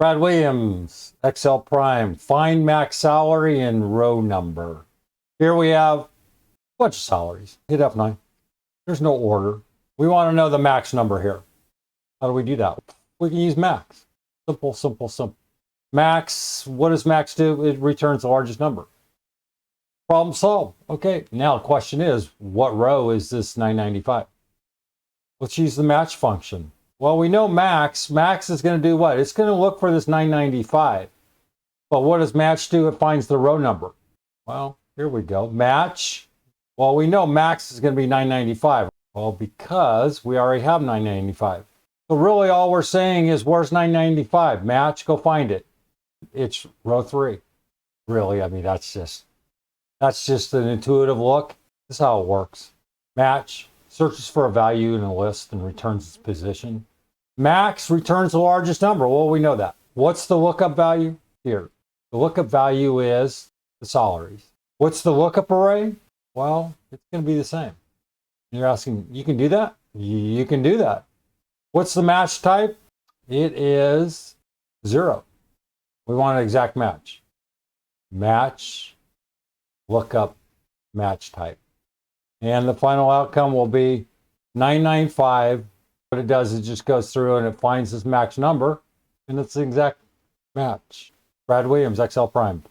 Brad Williams, Excel Prime, find max salary and row number. Here we have a bunch of salaries. Hit F9. There's no order. We want to know the max number here. How do we do that? We can use max. Simple, simple, simple. Max, what does max do? It returns the largest number. Problem solved. Okay, now the question is, what row is this 995? Let's use the match function. Well, we know max. Max is going to do what? It's going to look for this 995. But what does match do? It finds the row number. Well, here we go. Match. Well, we know max is going to be 995. Well, because we already have 995. So really all we're saying is, where's 995? Match, go find it. It's row 3. Really, I mean, that's just an intuitive look. This is how it works. Match searches for a value in a list and returns its position. Max returns the largest number. Well, we know that. What's the lookup value? Here. The lookup value is the salaries. What's the lookup array? Well, it's going to be the same. You're asking, you can do that? You can do that. What's the match type? It is 0. We want an exact match. Match, lookup, match type. And the final outcome will be 995. What it does is it just goes through and it finds this max number, and it's the exact match. Brad Williams, Excel Prime.